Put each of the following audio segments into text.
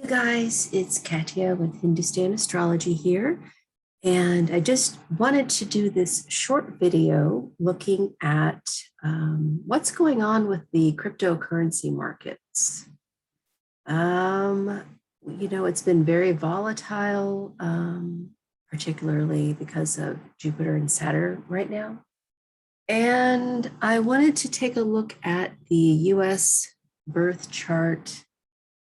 You guys, it's Katya with Hindustan Astrology here, and I just wanted to do this short video looking at what's going on with the cryptocurrency markets. It's been very volatile, particularly because of Jupiter and Saturn right now. And I wanted to take a look at the US birth chart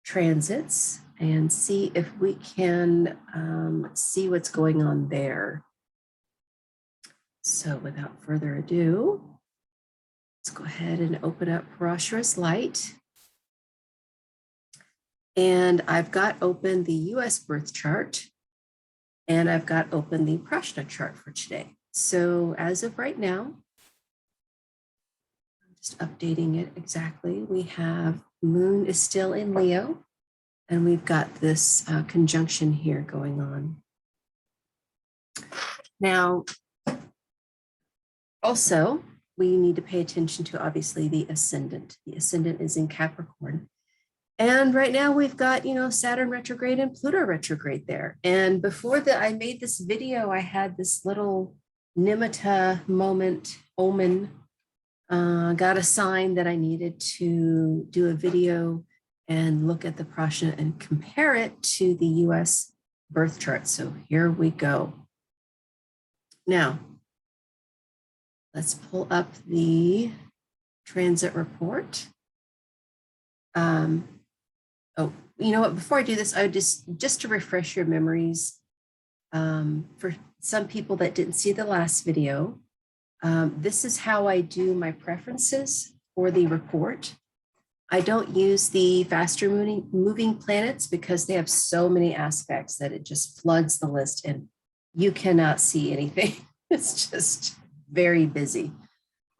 transits and see if we can see what's going on there. So without further ado, let's go ahead and open up Prashna's light. And I've got open the US birth chart, and I've got open the Prashna chart for today. So as of right now, I'm just updating it exactly. We have Moon is still in Leo, and we've got this conjunction here going on. Now, also, we need to pay attention to obviously the ascendant. The ascendant is in Capricorn. And right now we've got, Saturn retrograde and Pluto retrograde there. And before I made this video, I had this little nimitta moment, omen, got a sign that I needed to do a video and look at the Prashna and compare it to the US birth chart. So here we go. Now, let's pull up the transit report. You know what, before I do this, I would just to refresh your memories, for some people that didn't see the last video, this is how I do my preferences for the report. I don't use the faster moving planets because they have so many aspects that it just floods the list and you cannot see anything. It's just very busy.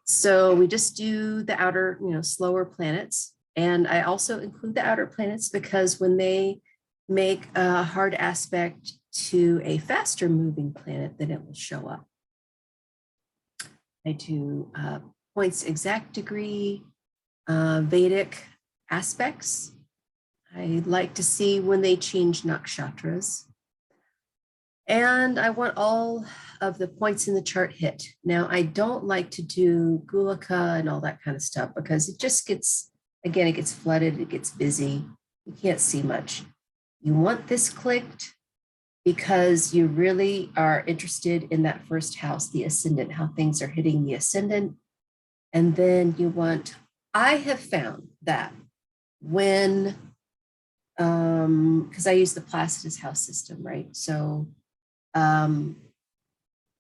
So we just do the outer, slower planets. And I also include the outer planets because when they make a hard aspect to a faster moving planet, then it will show up. I do points exact degree, Vedic aspects. I like to see when they change nakshatras. And I want all of the points in the chart hit. Now, I don't like to do Gulaka and all that kind of stuff because it just gets, again, it gets flooded, it gets busy. You can't see much. You want this clicked because you really are interested in that first house, the ascendant, how things are hitting the ascendant. And then you want, I have found that when, because I use the Placidus house system, right? So I'd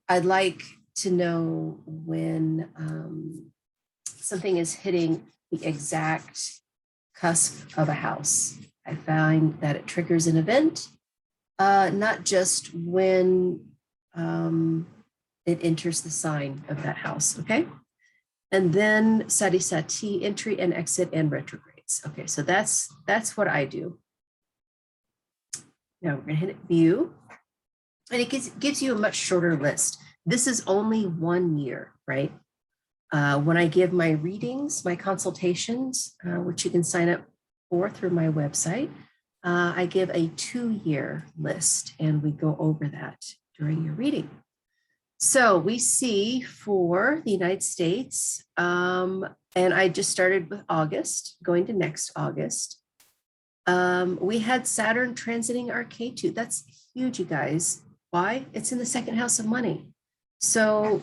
like to know when something is hitting the exact cusp of a house. I find that it triggers an event, not just when it enters the sign of that house, okay? And then Sadi, Sati, entry and exit and retrogrades. Okay, so that's what I do. Now we're gonna hit view, and it gives you a much shorter list. This is only 1 year, right? When I give my readings, my consultations, which you can sign up for through my website, I give a 2-year list, and we go over that during your reading. So we see for the United States, and I just started with August, going to next August. We had Saturn transiting our K2. That's huge, you guys. Why? It's in the second house of money. So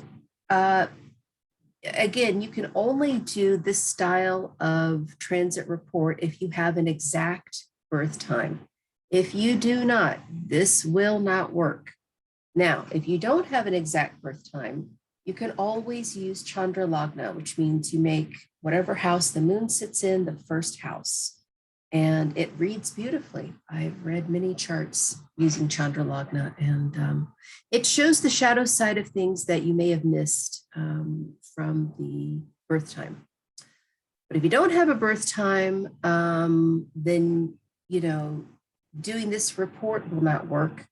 again, you can only do this style of transit report if you have an exact birth time. If you do not, this will not work. Now, if you don't have an exact birth time, you can always use Chandra Lagna, which means you make whatever house the moon sits in the first house. And it reads beautifully. I've read many charts using Chandra Lagna, and it shows the shadow side of things that you may have missed from the birth time. But if you don't have a birth time, then, doing this report will not work,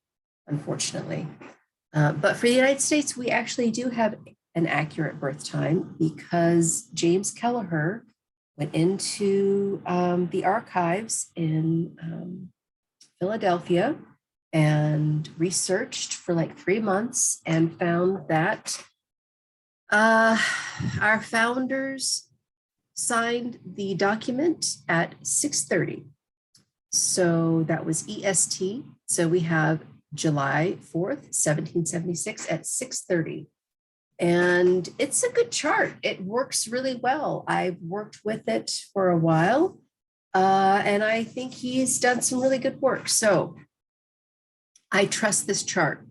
unfortunately. But for the United States, we actually do have an accurate birth time because James Kelleher went into the archives in Philadelphia and researched for like 3 months and found that our founders signed the document at 6:30. So that was EST. So we have July 4th, 1776 at 6:30. And it's a good chart. It works really well. I've worked with it for a while, and I think he's done some really good work. So I trust this chart.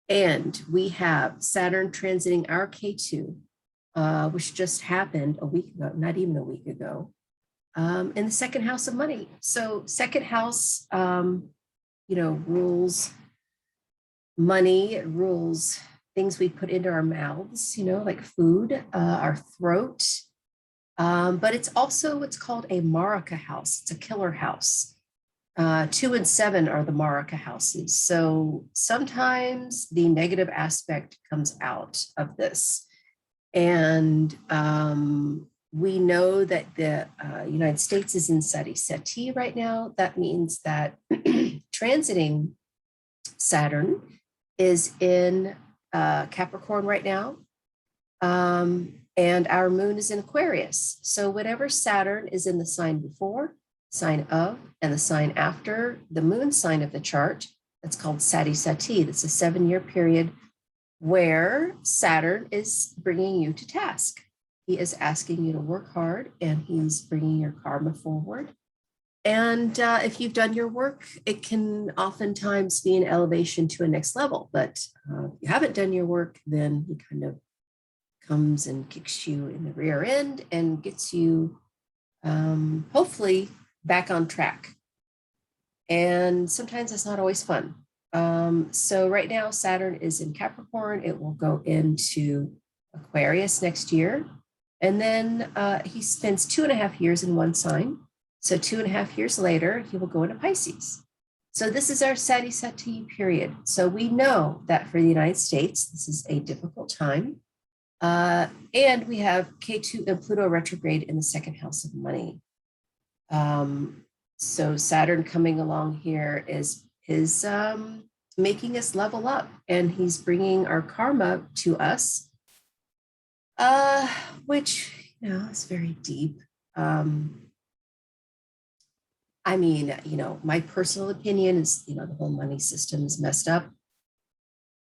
And we have Saturn transiting our K2, which just happened a week ago, not even a week ago, in the second house of money. So second house, rules money, it rules things we put into our mouths, like food, our throat. But it's also what's called a Maraka house. It's a killer house. 2 and 7 are the Maraka houses. So sometimes the negative aspect comes out of this. And we know that the United States is in Sati right now. That means that transiting Saturn is in Capricorn right now. And our moon is in Aquarius. So whatever Saturn is in the sign before, sign of, and the sign after the moon sign of the chart, that's called Sati. That's a 7-year period where Saturn is bringing you to task. He is asking you to work hard, and he's bringing your karma forward. And if you've done your work, it can oftentimes be an elevation to a next level. But if you haven't done your work, then he kind of comes and kicks you in the rear end and gets you hopefully back on track. And sometimes it's not always fun. So right now, Saturn is in Capricorn. It will go into Aquarius next year. And then he spends 2.5 years in one sign. So 2.5 years later, he will go into Pisces. So this is our Sati period. So we know that for the United States, this is a difficult time. And we have K2 and Pluto retrograde in the second house of money. So Saturn coming along here is making us level up, and he's bringing our karma to us, which is very deep. My personal opinion is, the whole money system is messed up.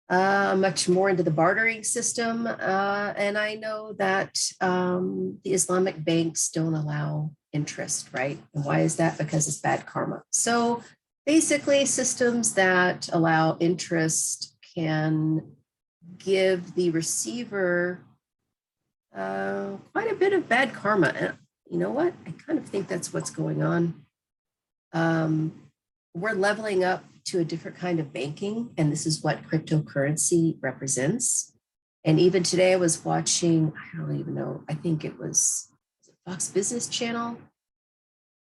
Much more into the bartering system. And I know that the Islamic banks don't allow interest, right? And why is that? Because it's bad karma. So basically, systems that allow interest can give the receiver quite a bit of bad karma. And you know what? I kind of think that's what's going on. We're leveling up to a different kind of banking, and this is what cryptocurrency represents. And even today I was watching, I don't even know, I think it was Fox Business Channel,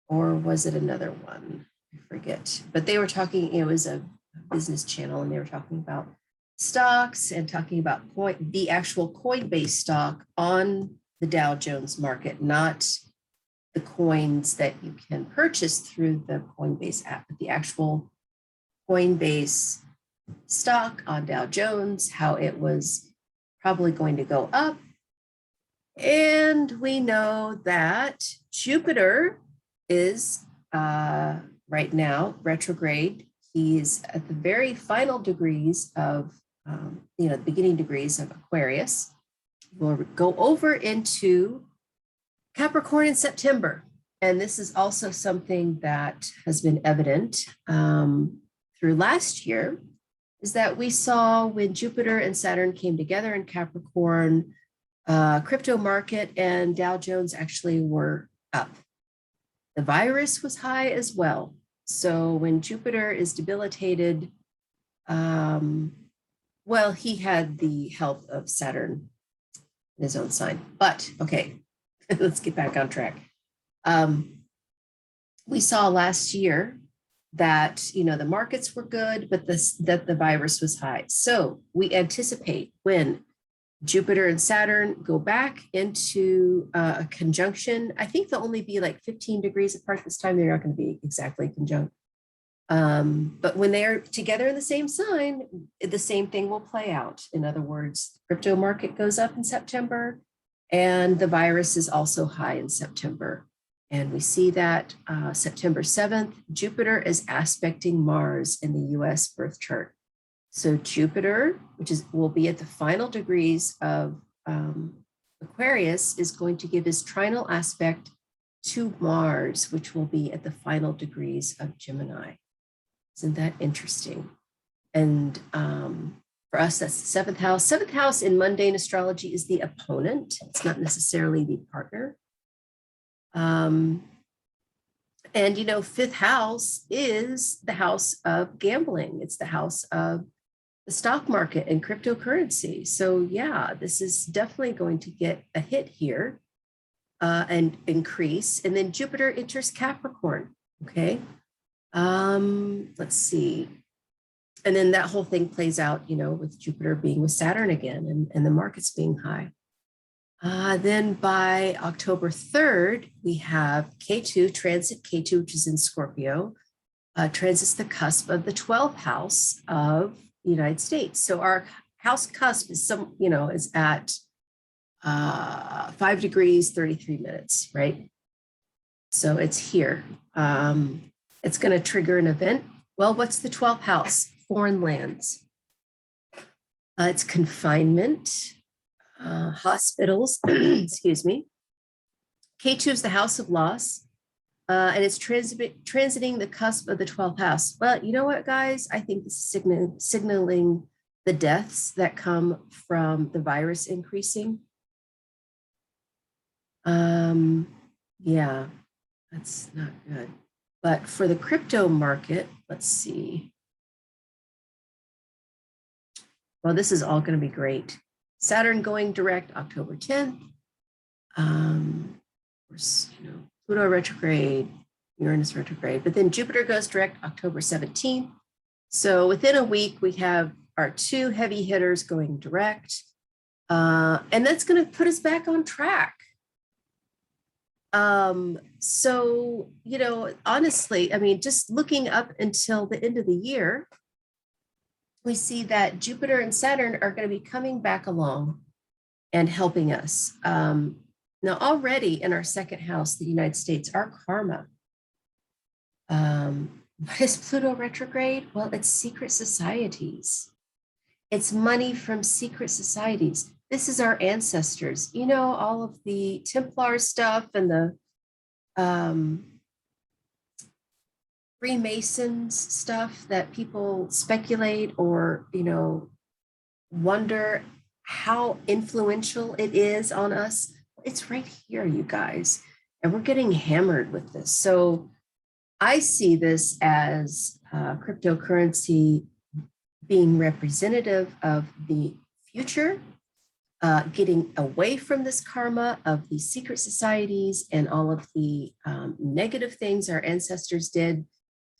or was it another one? I forget. But they were talking, it was a business channel, and they were talking about stocks and talking about the actual Coinbase stock on the Dow Jones market, not the coins that you can purchase through the Coinbase app, but the actual Coinbase stock on Dow Jones, how it was probably going to go up. And we know that Jupiter is right now retrograde. He's at the very final degrees of, the beginning degrees of Aquarius. We'll go over into Capricorn in September. And this is also something that has been evident through last year, is that we saw when Jupiter and Saturn came together in Capricorn, crypto market and Dow Jones actually were up. The virus was high as well. So when Jupiter is debilitated, he had the help of Saturn in his own sign. But okay, let's get back on track. We saw last year that the markets were good, but that the virus was high. So we anticipate when Jupiter and Saturn go back into a conjunction, I think they'll only be like 15 degrees apart this time. They're not going to be exactly conjunct. But when they are together in the same sign, the same thing will play out. In other words, crypto market goes up in September, and the virus is also high in September. And we see that September 7th, Jupiter is aspecting Mars in the US birth chart. So Jupiter, will be at the final degrees of Aquarius, is going to give his trinal aspect to Mars, which will be at the final degrees of Gemini. Isn't that interesting? And for us, that's the seventh house. Seventh house in mundane astrology is the opponent. It's not necessarily the partner. And, fifth house is the house of gambling. It's the house of the stock market and cryptocurrency. So yeah, this is definitely going to get a hit here and increase. And then Jupiter enters Capricorn, okay? Let's see. And then that whole thing plays out, with Jupiter being with Saturn again and the markets being high. Then by October 3rd, we have K2, transit K2, which is in Scorpio, transits the cusp of the 12th house of the United States. So our house cusp is is at 5 degrees, 33 minutes, right? So it's here. It's going to trigger an event. Well, what's the 12th house? Foreign lands. It's confinement, hospitals, excuse me. K2 is the house of loss, and it's transiting the cusp of the 12th house. Well, you know what, guys? I think this is signaling the deaths that come from the virus increasing. Yeah, that's not good. But for the crypto market, let's see. Well, this is all going to be great. Saturn going direct October 10th. Of course, Pluto retrograde, Uranus retrograde, but then Jupiter goes direct October 17th. So within a week, we have our two heavy hitters going direct. And that's going to put us back on track. So, honestly, just looking up until the end of the year, we see that Jupiter and Saturn are going to be coming back along and helping us. Now, already in our second house, the United States, our karma. What is Pluto retrograde? Well, it's secret societies. It's money from secret societies. This is our ancestors. All of the Templar stuff and the Freemasons stuff that people speculate or, wonder how influential it is on us. It's right here, you guys, and we're getting hammered with this. So I see this as cryptocurrency being representative of the future, getting away from this karma of the secret societies and all of the negative things our ancestors did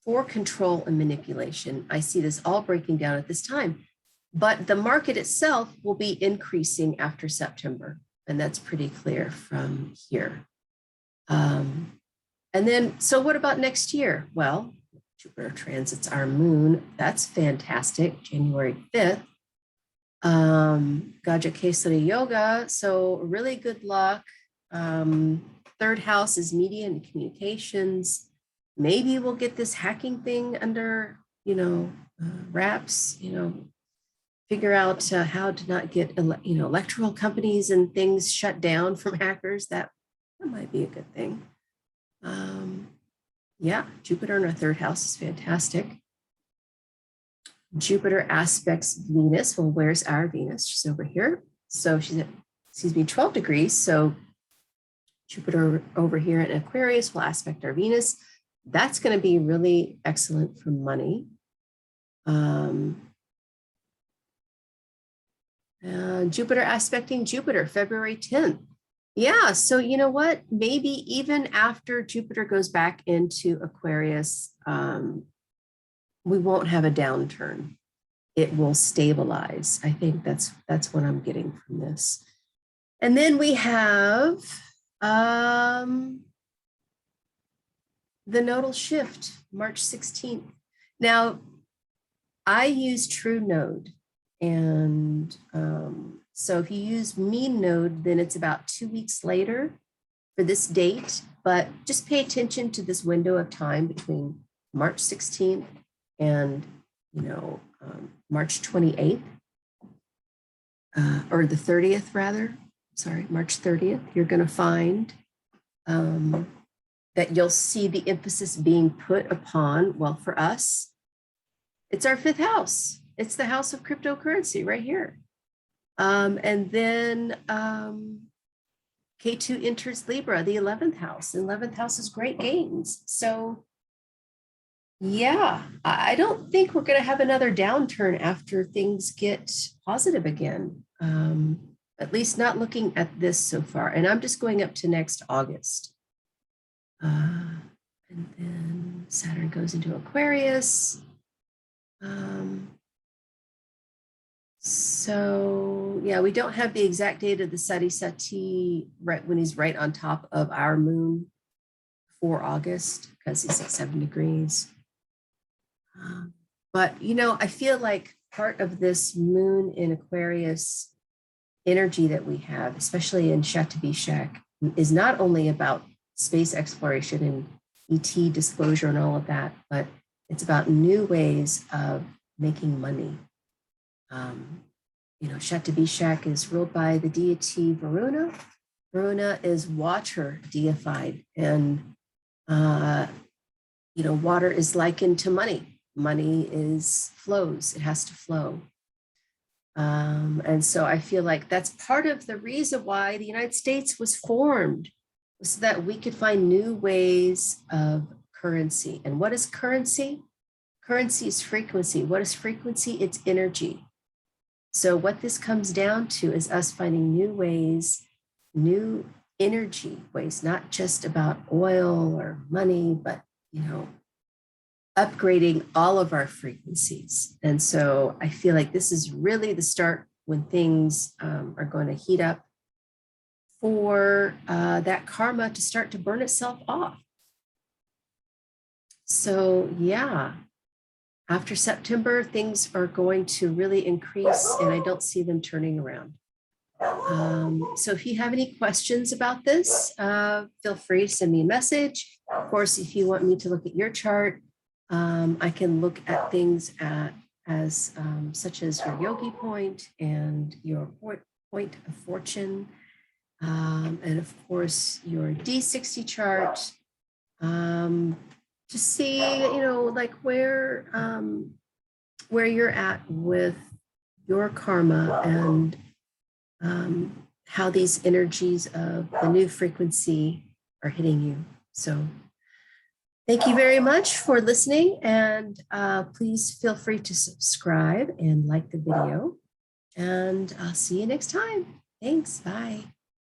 for control and manipulation. I see this all breaking down at this time, but the market itself will be increasing after September. And that's pretty clear from here. And then, so what about next year? Well, Jupiter transits our moon. That's fantastic. January 5th. Gaja Kesari Yoga. So really good luck. Third house is media and communications. Maybe we'll get this hacking thing under, wraps, figure out how to not get, electoral companies and things shut down from hackers. That might be a good thing. Yeah, Jupiter in our third house is fantastic. Jupiter aspects Venus. Well, where's our Venus? She's over here. So she's at, 12 degrees. So Jupiter over here in Aquarius will aspect our Venus. That's going to be really excellent for money. Jupiter aspecting Jupiter, February 10th. Yeah, so you know what? Maybe even after Jupiter goes back into Aquarius, we won't have a downturn. It will stabilize. I think that's what I'm getting from this. And then we have the nodal shift, March 16th. Now, I use true node. And so if you use mean node, then it's about 2 weeks later for this date. But just pay attention to this window of time between March 16th and, March 28th, or the 30th rather. Sorry, March 30th. You're going to find that you'll see the emphasis being put upon, well, for us, it's our 5th house. It's the house of cryptocurrency right here. And then K2 enters Libra, the 11th house. The 11th house is great gains. So yeah, I don't think we're going to have another downturn after things get positive again. At least not looking at this so far. And I'm just going up to next August. And then Saturn goes into Aquarius. So yeah, we don't have the exact date of the Sati right when he's right on top of our moon for August, because he's at 7 degrees. But I feel like part of this moon in Aquarius energy that we have, especially in Sati, is not only about space exploration and ET disclosure and all of that, but it's about new ways of making money. Sati is ruled by the deity Varuna. Varuna is water deified, and water is likened to money. Money flows; it has to flow. And so I feel like that's part of the reason why the United States was formed, was so that we could find new ways of currency. And what is currency? Currency is frequency. What is frequency? It's energy. So what this comes down to is us finding new ways, new energy ways, not just about oil or money, but, upgrading all of our frequencies. And so I feel like this is really the start when things are going to heat up for that karma to start to burn itself off. So yeah, after September, things are going to really increase, and I don't see them turning around. So if you have any questions about this, feel free to send me a message. Of course, if you want me to look at your chart, I can look at things such as your yogi point and your point of fortune, and of course your D60 chart, to see, like where you're at with your karma and how these energies of the new frequency are hitting you. So thank you very much for listening, and please feel free to subscribe and like the video, and I'll see you next time. Thanks, bye.